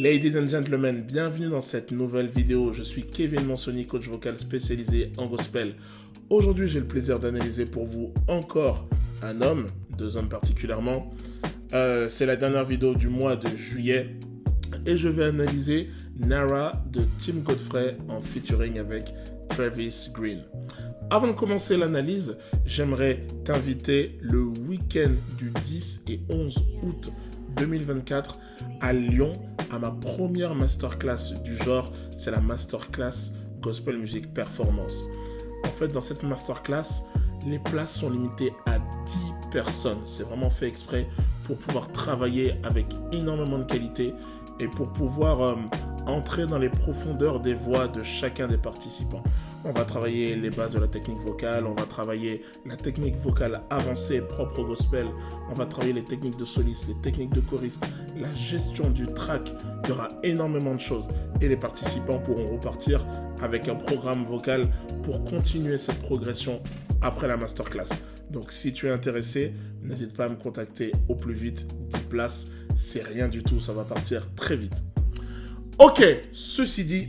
Ladies and gentlemen, bienvenue dans cette nouvelle vidéo. Je suis Kevin Monsoni, coach vocal spécialisé en gospel. Aujourd'hui, j'ai le plaisir d'analyser pour vous encore un homme, deux hommes particulièrement. C'est la dernière vidéo du mois de juillet et je vais analyser Nara de Tim Godfrey en featuring avec Travis Green. Avant de commencer l'analyse, j'aimerais t'inviter le week-end du 10 et 11 août 2024 à Lyon à ma première masterclass du genre, c'est la masterclass Gospel Music Performance. En fait, dans cette masterclass, les places sont limitées à 10 personnes. C'est vraiment fait exprès pour pouvoir travailler avec énormément de qualité et pour pouvoir entrer dans les profondeurs des voix de chacun des participants. On va travailler les bases de la technique vocale, on va travailler la technique vocale avancée propre au gospel, on va travailler les techniques de soliste, les techniques de choriste, la gestion du track. Il y aura énormément de choses et les participants pourront repartir avec un programme vocal pour continuer cette progression après la masterclass. Donc si tu es intéressé, n'hésite pas à me contacter au plus vite. 10 places, c'est rien du tout, ça va partir très vite. Ok, ceci dit,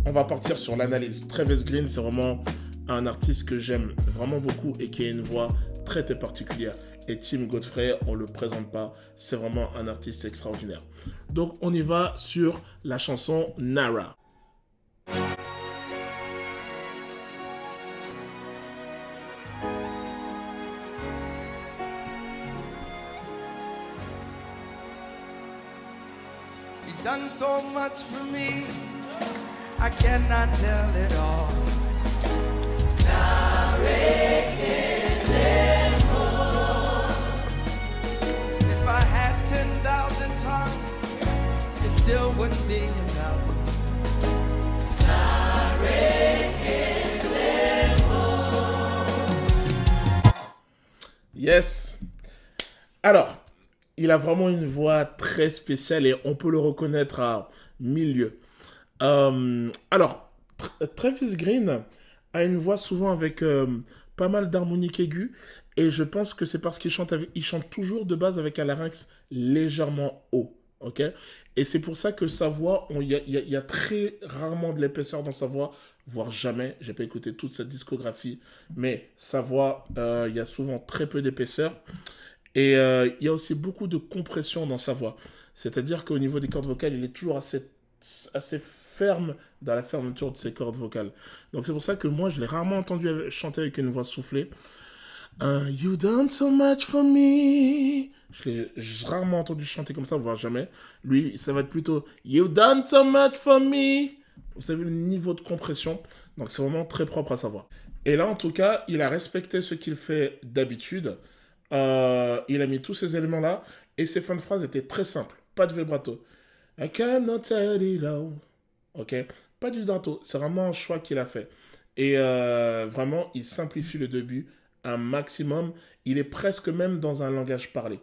on va partir sur l'analyse. Travis Green, c'est vraiment un artiste que j'aime vraiment beaucoup et qui a une voix très particulière. Et Tim Godfrey, on ne le présente pas, c'est vraiment un artiste extraordinaire. Donc on y va sur la chanson Nara. He's done so much for me, I cannot tell it all. If I had 10,000 tongues, it still wouldn't be enough. Yes. Alors, il a vraiment une voix très spéciale et on peut le reconnaître à mille lieues. Alors, Travis Green a une voix souvent avec pas mal d'harmoniques aiguës et je pense que c'est parce qu'il chante toujours de base avec un larynx légèrement haut, ok? Et c'est pour ça que sa voix, il y a très rarement de l'épaisseur dans sa voix, voire jamais. J'ai pas écouté toute sa discographie, mais sa voix, il y a souvent très peu d'épaisseur. Et il y a aussi beaucoup de compression dans sa voix. C'est-à-dire qu'au niveau des cordes vocales, il est toujours assez ferme dans la fermeture de ses cordes vocales. Donc c'est pour ça que moi, je l'ai rarement entendu chanter avec une voix soufflée. You done so much for me. J'ai rarement entendu chanter comme ça, voire jamais. Lui, ça va être plutôt You done so much for me. Vous savez le niveau de compression. Donc c'est vraiment très propre à sa voix. Et là, en tout cas, il a respecté ce qu'il fait d'habitude. Il a mis tous ces éléments-là. Et ses fins de phrase étaient très simples. Pas de vibrato. I cannot tell it all. Ok, pas du vibrato. C'est vraiment un choix qu'il a fait. Et vraiment, il simplifie le début un maximum. Il est presque même dans un langage parlé.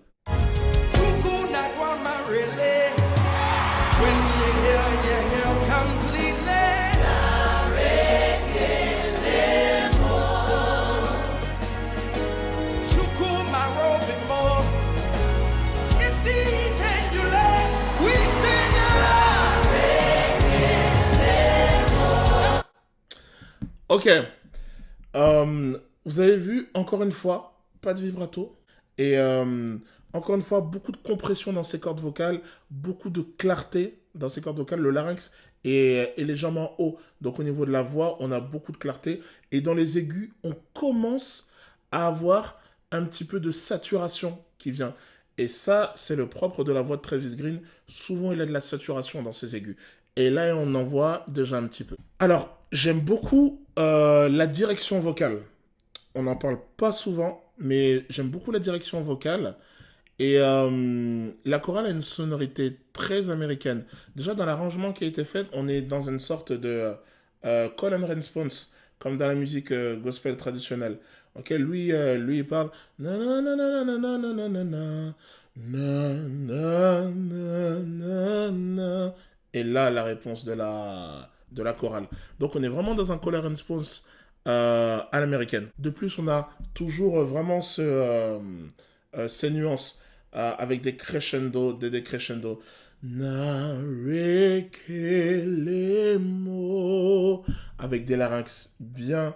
Ok. Vous avez vu, encore une fois, pas de vibrato. Et encore une fois, beaucoup de compression dans ses cordes vocales, beaucoup de clarté dans ses cordes vocales. Le larynx est légèrement haut. Donc au niveau de la voix, on a beaucoup de clarté. Et dans les aigus, on commence à avoir un petit peu de saturation qui vient. Et ça, c'est le propre de la voix de Travis Green. Souvent, il a de la saturation dans ses aigus. Et là, on en voit déjà un petit peu. Alors, j'aime beaucoup la direction vocale. On n'en parle pas souvent, mais j'aime beaucoup la direction vocale. Et la chorale a une sonorité très américaine. Déjà, dans l'arrangement qui a été fait, on est dans une sorte de call and response, comme dans la musique gospel traditionnelle. Okay, lui, il parle na na na na na na na na na na na na na. Et là, la réponse de la chorale. Donc, on est vraiment dans un call and response à l'américaine. De plus, on a toujours vraiment ces nuances avec des crescendo, des décrescendo. Narekelemo, avec des larynx bien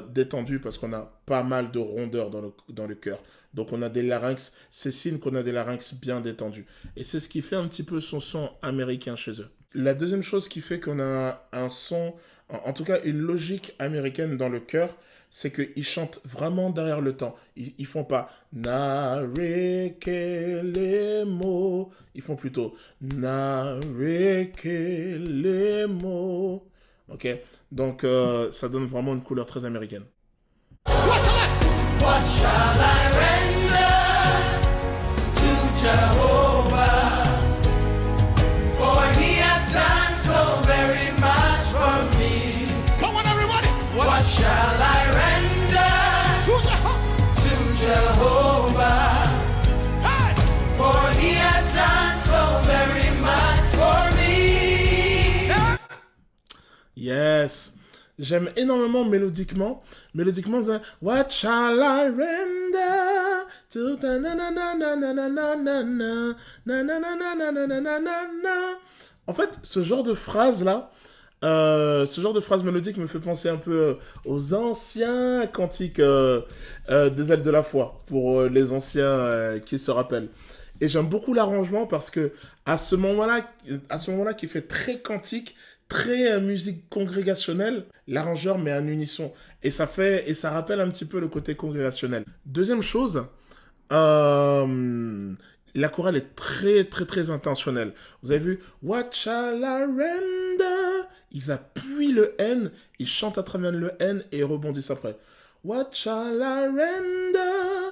détendus parce qu'on a pas mal de rondeur dans le cœur. Donc on a des larynx, c'est signe qu'on a des larynx bien détendus. Et c'est ce qui fait un petit peu son son américain chez eux. La deuxième chose qui fait qu'on a un son, en tout cas une logique américaine dans le cœur, c'est qu'ils chantent vraiment derrière le temps. Ils font pas Narekelemo, ils font plutôt Narekelemo. Ok, donc ça donne vraiment une couleur très américaine. What shall I render to Jehovah? For he has done so very much for me. Come on, everybody! What shall I render to Jehovah? Hey! For he has done so very much for me. Yes! J'aime énormément mélodiquement. Mélodiquement, c'est What shall I render to ta na na na na na na na na na na na na na na na na na. En fait, ce genre de phrase-là, ce genre de phrase mélodique me fait penser un peu aux anciens cantiques des ailes de la foi, pour les anciens qui se rappellent. Et j'aime beaucoup l'arrangement parce que à ce moment-là qui fait très cantique, très musique congrégationnelle, l'arrangeur met un unisson et ça rappelle un petit peu le côté congrégationnel. Deuxième chose, la chorale est très très très intentionnelle. Vous avez vu What shall I render? Ils appuient le N, ils chantent à travers le N et ils rebondissent après. What shall I render?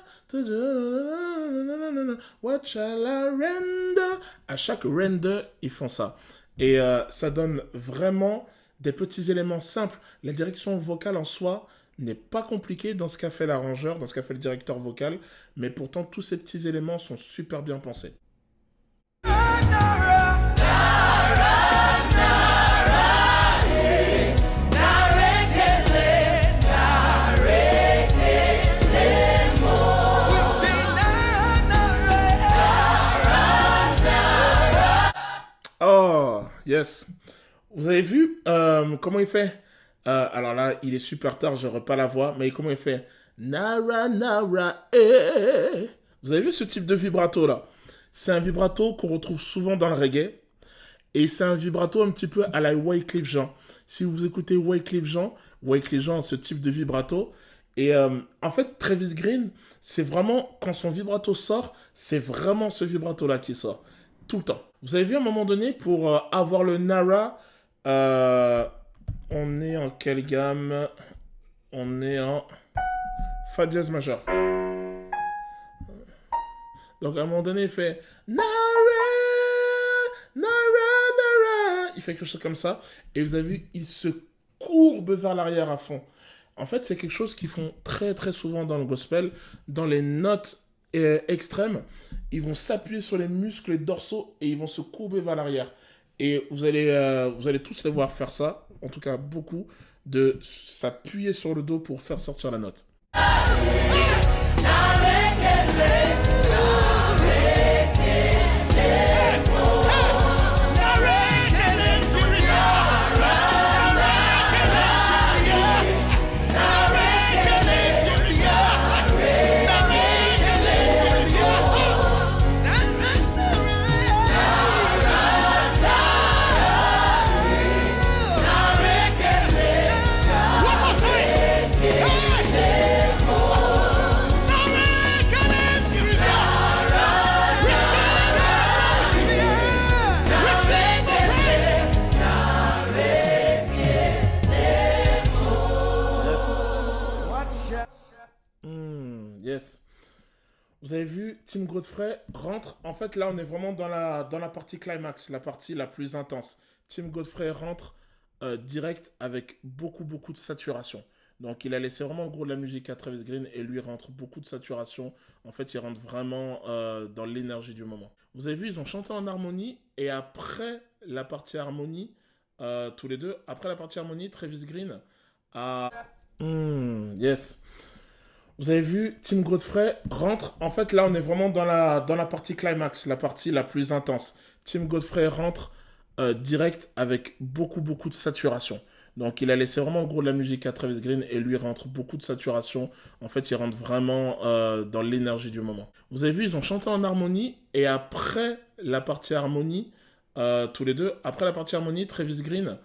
What shall I render? À chaque render, ils font ça. Et ça donne vraiment des petits éléments simples. La direction vocale en soi n'est pas compliquée dans ce qu'a fait l'arrangeur, dans ce qu'a fait le directeur vocal, mais pourtant tous ces petits éléments sont super bien pensés. Oh, yes. Vous avez vu comment il fait alors là, il est super tard, je n'aurai pas la voix, mais comment il fait Nara, nara, eh. Vous avez vu ce type de vibrato là? C'est un vibrato qu'on retrouve souvent dans le reggae. Et c'est un vibrato un petit peu à la Wyclef Jean. Si vous écoutez Wyclef Jean a ce type de vibrato. Et en fait, Travis Green, c'est vraiment, quand son vibrato sort, c'est vraiment ce vibrato-là qui sort. Tout le temps. Vous avez vu à un moment donné, pour avoir le Nara, on est en quelle gamme? On est en Fa dièse majeur. Donc à un moment donné, il fait Nara, Nara, Nara. Il fait quelque chose comme ça. Et vous avez vu, il se courbe vers l'arrière à fond. En fait, c'est quelque chose qu'ils font très très souvent dans le gospel. Dans les notes extrêmes, ils vont s'appuyer sur les muscles dorsaux et ils vont se courber vers l'arrière. Et vous allez tous les voir faire ça, en tout cas beaucoup, de s'appuyer sur le dos pour faire sortir la note. Yes. Vous avez vu, Tim Godfrey rentre. En fait, là, on est vraiment dans la partie climax, la partie la plus intense. Tim Godfrey rentre direct avec beaucoup de saturation. Donc, il a laissé vraiment le gros de la musique à Travis Green et lui rentre beaucoup de saturation. En fait, il rentre vraiment dans l'énergie du moment. Vous avez vu, ils ont chanté en harmonie et après la partie harmonie, tous les deux, après la partie harmonie, Travis Green a... yes. Vous avez vu, Tim Godfrey rentre. En fait, là, on est vraiment dans la partie climax, la partie la plus intense. Tim Godfrey rentre direct avec beaucoup de saturation. Donc, il a laissé vraiment gros de la musique à Travis Green et lui rentre beaucoup de saturation. En fait, il rentre vraiment dans l'énergie du moment. Vous avez vu, ils ont chanté en harmonie et après la partie harmonie, tous les deux, après la partie harmonie, Travis Green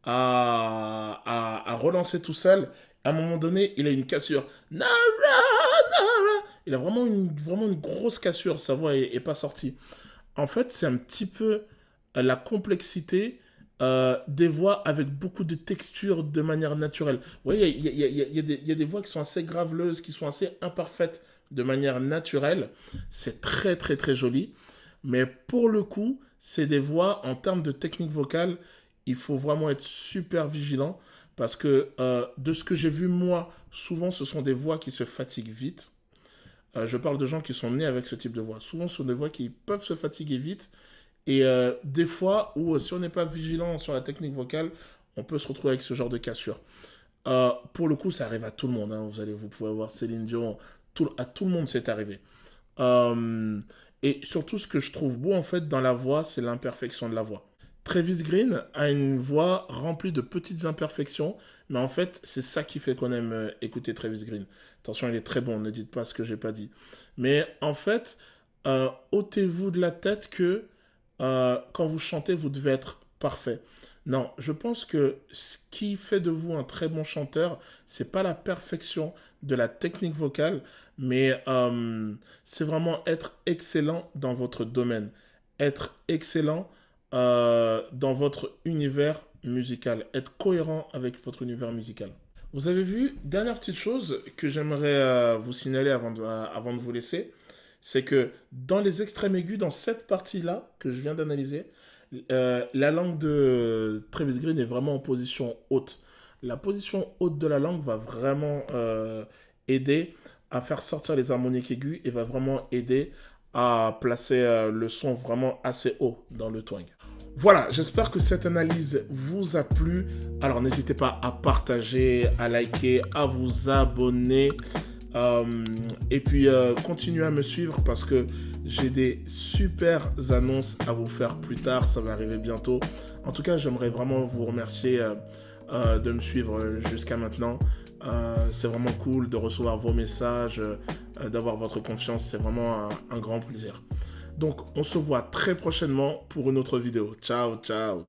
a relancé tout seul. À un moment donné, il a une cassure. Nara, Nara. Il a vraiment une grosse cassure. Sa voix est pas sortie. En fait, c'est un petit peu la complexité des voix avec beaucoup de texture de manière naturelle. Vous voyez, il y a des voix qui sont assez graveleuses, qui sont assez imparfaites de manière naturelle. C'est très joli. Mais pour le coup, c'est des voix, en termes de technique vocale, il faut vraiment être super vigilant. Parce que de ce que j'ai vu, moi, souvent, ce sont des voix qui se fatiguent vite. Je parle de gens qui sont nés avec ce type de voix. Souvent, ce sont des voix qui peuvent se fatiguer vite. Et des fois, où si on n'est pas vigilant sur la technique vocale, on peut se retrouver avec ce genre de cassure. Pour le coup, ça arrive à tout le monde. Hein. Vous pouvez voir Céline Dion. À tout le monde, c'est arrivé. Et surtout, ce que je trouve beau, en fait, dans la voix, c'est l'imperfection de la voix. Travis Green a une voix remplie de petites imperfections, mais en fait, c'est ça qui fait qu'on aime écouter Travis Green. Attention, il est très bon, ne dites pas ce que j'ai pas dit. Mais en fait, ôtez-vous de la tête que quand vous chantez, vous devez être parfait. Non, je pense que ce qui fait de vous un très bon chanteur, c'est pas la perfection de la technique vocale, mais c'est vraiment être excellent dans votre domaine. Être excellent dans votre univers musical, être cohérent avec votre univers musical. Vous avez vu, dernière petite chose que j'aimerais vous signaler avant de vous laisser, c'est que dans les extrêmes aigus, dans cette partie-là que je viens d'analyser, la langue de Travis Green est vraiment en position haute. La position haute de la langue va vraiment aider à faire sortir les harmoniques aiguës et va vraiment aider à placer le son vraiment assez haut dans le twang. Voilà, j'espère que cette analyse vous a plu. Alors n'hésitez pas à partager, à liker, à vous abonner. Et puis continuez à me suivre parce que j'ai des super annonces à vous faire plus tard. Ça va arriver bientôt. En tout cas, j'aimerais vraiment vous remercier de me suivre jusqu'à maintenant. C'est vraiment cool de recevoir vos messages, d'avoir votre confiance. C'est vraiment un grand plaisir. Donc, on se voit très prochainement pour une autre vidéo. Ciao, ciao.